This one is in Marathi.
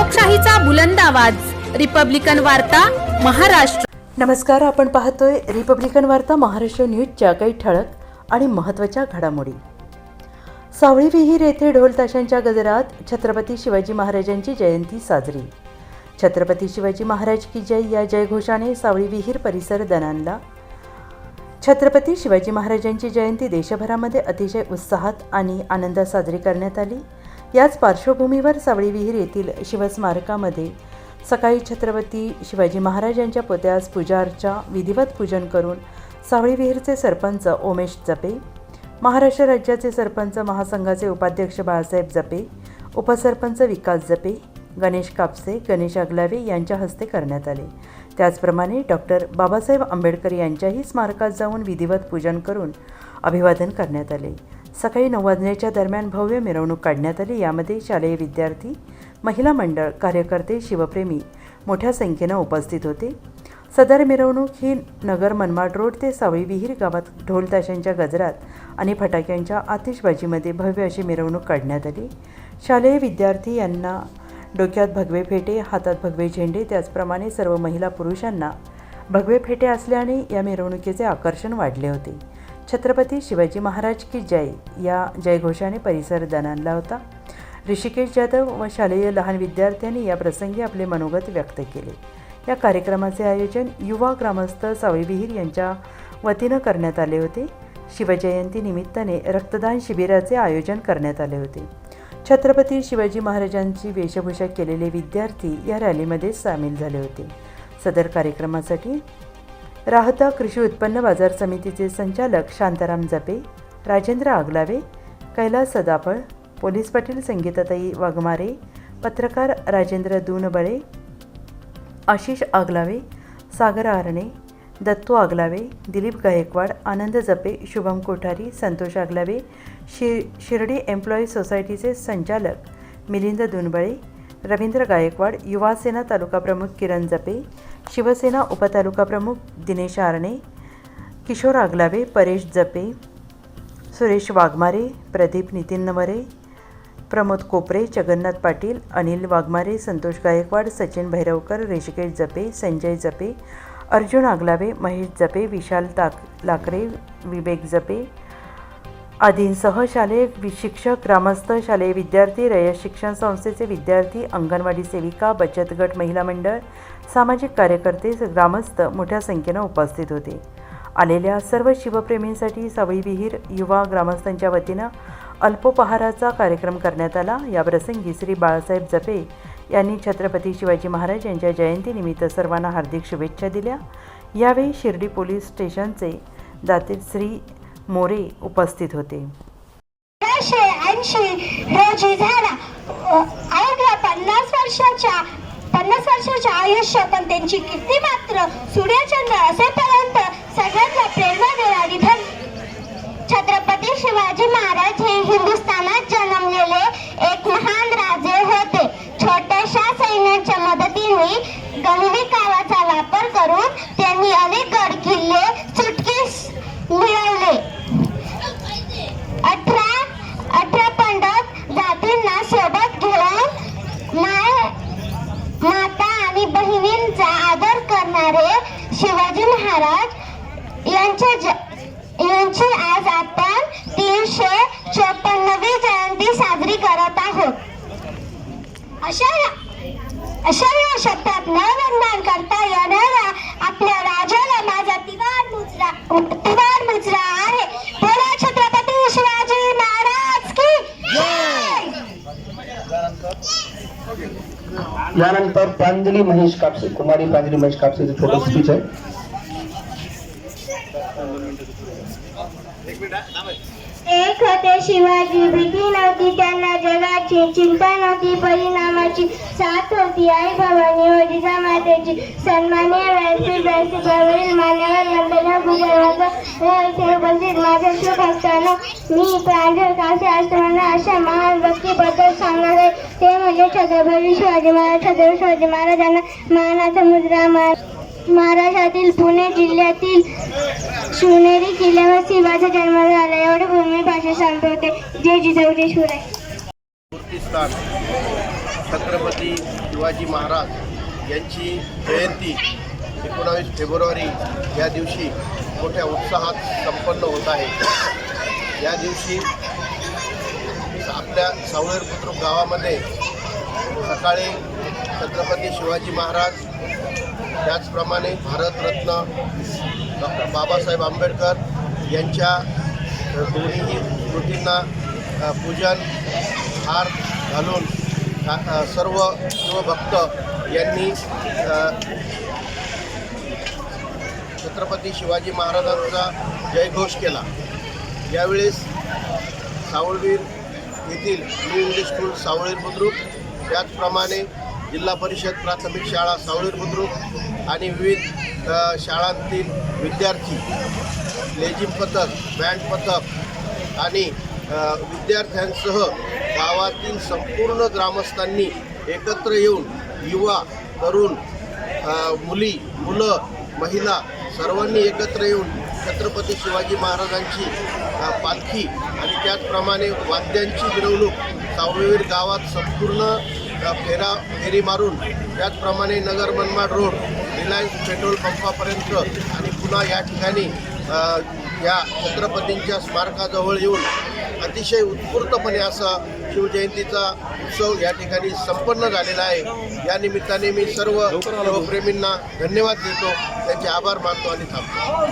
लोकशाहीचा बुलंद आवाज, रिपब्लिकन वार्ता महाराष्ट्र. नमस्कार, आपण पाहतोय रिपब्लिकन वार्ता महाराष्ट्र न्यूजच्या काही ठळक आणि महत्त्वाच्या घडामोडी. सावळी विहीर येथे ढोल ताशांच्या गजरात छत्रपती शिवाजी महाराजांची जयंती साजरी. छत्रपती शिवाजी महाराज की जय या जयघोषाने सावळी विहीर परिसर दणाणला. छत्रपती शिवाजी महाराजांची जयंती देशभरामध्ये अतिशय उत्साहात आणि आनंदात साजरी करण्यात आली. याच पार्श्वभूमीवर सावळी विहीर येथील शिवस्मारकामध्ये सकाळी छत्रपती शिवाजी महाराजांच्या पुतळ्यास पूजा अर्चा विधिवत पूजन करून सावळी विहीरचे सरपंच उमेश जपे, महाराष्ट्र राज्याचे सरपंच महासंघाचे उपाध्यक्ष बाळासाहेब जपे, उपसरपंच विकास जपे, गणेश कापसे, गणेश अगलावे यांच्या हस्ते करण्यात आले. त्याचप्रमाणे डॉक्टर बाबासाहेब आंबेडकर यांच्याही स्मारकात जाऊन विधिवत पूजन करून अभिवादन करण्यात आले. सकाळी 9 वाजण्याच्या दरम्यान भव्य मिरवणूक काढण्यात आली. यामध्ये शालेय विद्यार्थी, महिला मंडळ, कार्यकर्ते, शिवप्रेमी मोठ्या संख्येनं उपस्थित होते. सदर मिरवणूक ही नगर मनमाड रोड ते सावळी विहीर गावात ढोल ताशांच्या गजरात आणि फटाक्यांच्या आतिषबाजीमध्ये भव्य अशी मिरवणूक काढण्यात आली. शालेय विद्यार्थी यांना डोक्यात भगवे फेटे, हातात भगवे झेंडे, त्याचप्रमाणे सर्व महिला पुरुषांना भगवे फेटे असल्याने या मिरवणुकीचे आकर्षण वाढले होते. छत्रपती शिवाजी महाराज की जय या जयघोषाने परिसर दणाणला होता. ऋषिकेश जाधव व शालेय लहान विद्यार्थ्यांनी या प्रसंगी आपले मनोगत व्यक्त केले. या कार्यक्रमाचे आयोजन युवा ग्रामस्थ सावळी विहीर यांच्या वतीनं करण्यात आले होते. शिवजयंती निमित्ताने रक्तदान शिबिराचे आयोजन करण्यात आले होते. छत्रपती शिवाजी महाराजांची वेशभूषा केलेले विद्यार्थी या रॅलीमध्ये सामील झाले होते. सदर कार्यक्रमासाठी राहता कृषी उत्पन्न बाजार समितीचे संचालक शांताराम जपे, राजेंद्र आगलावे, कैलास सदाफळ, पोलीस पाटील संगीताताई वाघमारे, पत्रकार राजेंद्र दूनबळे, आशिष आगलावे, सागर आरणे, दत्तू आगलावे, दिलीप गायकवाड, आनंद जपे, शुभम कोठारी, संतोष आगलावे, शिर्डी एम्प्लॉई सोसायटीचे संचालक मिलिंद दुनबळे, रवींद्र गायकवाड, युवा सेना तालुका प्रमुख किरण जपे, शिवसेना उपतालुका प्रमुख दिनेश आरणे, किशोर आगलावे, परेश जपे, सुरेश वाघमारे, प्रदीप नितीन नवरे, प्रमोद कोपरे, जगन्नाथ पाटील, अनिल वाघमारे, संतोष गायकवाड, सचिन भैरवकर, ऋषिकेश जपे, संजय जपे, अर्जुन आगलावे, महेश जपे, विशाल लाकरे, विवेक जपे आदींसह शालेय शिक्षक, ग्रामस्थ, शालेय विद्यार्थी, रयत शिक्षण संस्थेचे विद्यार्थी, अंगणवाडी सेविका, बचत गट, महिला मंडळ, सामाजिक कार्यकर्ते, ग्रामस्थ मोठ्या संख्येनं उपस्थित होते. आलेल्या सर्व शिवप्रेमींसाठी सावळी विहीर युवा ग्रामस्थांच्या वतीनं अल्पोपहाराचा कार्यक्रम करण्यात आला. याप्रसंगी श्री बाळासाहेब जपे यांनी छत्रपती शिवाजी महाराज यांच्या जयंतीनिमित्त सर्वांना हार्दिक शुभेच्छा दिल्या. यावेळी शिर्डी पोलीस स्टेशनचे दाते श्री मोरे उपस्थित होते. 1980 रोजी झाला. अवघ्या 50 वर्षाच्या आयुष्य, पण त्यांची कीर्ती मात्र सूर्यचंद्र असेपर्यंत सगळ्यांना प्रेरणा देणारी ठरली. छत्रपती शिवाजी महाराज हे हिंदुस्थानात जन्मलेले एक महान राजे होते. छोट्याशा सैन्याच्या मदतीने गणिकावाचा वापर करून त्यांनी अनेक गड किल्ले सुटकेस मिळवले. 18 पंडित जातींना सोबत घेऊन माता आणि बहिणींचा आदर करणारे शिवाजी महाराज यांची आज आपण 354वी जयंती साजरी करत आहोत. अशा या शब्दात न वर्णन करता येणारा आपल्या राजाला माझा तिवार मुजरा आहे. बोला छत्रपती शिवाजी महाराज की जय. यानंतर प्रांजली महेश कापसे, कुमारी प्रांजली महेश कापसेचं छोटं स्पीच आहे. एक होते शिवाजी, भीती नव्हती त्यांना जगाची, चिंता नव्हती परिणामाची, साथ होती आई भवानी व जिजामातेची. सन्माननीय व्यासपीठावरील मान्यवर वंदना उपस्थित माझ्या शुभ हस्तानं मी प्रांजल कापसे आज तुम्हाला अशा महान व्यक्तीबद्दल सांगणार आहे. ते म्हणजे छत्रपती शिवाजी महाराज. छत्रपती शिवाजी महाराजांना मानाचा मुजरा महाराष्ट्रातील पुणे जिल्ह्यातील शिवनेरी किल्ल्यावर शिवाचा जन्म झाला. एवढे भूमी भाषा सांगतो होते. जय जिजाऊ जय शिवराय. छत्रपती शिवाजी महाराज यांची जयंती 19 फेब्रुवारी या दिवशी मोठ्या उत्साहात संपन्न होत आहे. या दिवशी आपल्या सावळेर बुद्रुक गावामध्ये सकाळी छत्रपती शिवाजी महाराज, त्याचप्रमाणे भारतरत्न डॉक्टर बाबासाहेब आंबेडकर यांच्या दोन्ही स्मृतींना पूजन हार घालून सर्व शिवभक्त यांनी छत्रपती शिवाजी महाराजांचा जयघोष केला. यावेळेस सावळवीर येथील न्यू इंग्लिश स्कूल सावळेर बुद्रुक, त्याचप्रमाणे जिल्हा परिषद प्राथमिक शाळा सावळेर बुद्रुक आणि विविध शाळांतील विद्यार्थी लेझिम पथक, बँड पथक आणि विद्यार्थ्यांसह गावातील संपूर्ण ग्रामस्थांनी एकत्र येऊन युवा, तरुण, मुलं, महिला सर्वांनी एकत्र येऊन छत्रपती शिवाजी महाराजांची पालखी आणि त्याचप्रमाणे वाद्यांची मिरवणूक सावळवीर गावात संपूर्ण फेरी मारून, त्याचप्रमाणे Nagar Manmad road, Reliance petrol पंपापर्यंत आणि पुन्हा या ठिकाणी या छत्रपतींच्या स्मारकाजवळ येऊन अतिशय उत्स्फूर्तपणे असा शिवजयंतीचा उत्सव या ठिकाणी संपन्न झालेला आहे. या निमित्ताने मी सर्व शिवप्रेमींना धन्यवाद देतो, त्यांचे आभार मानतो आणि थांबतो.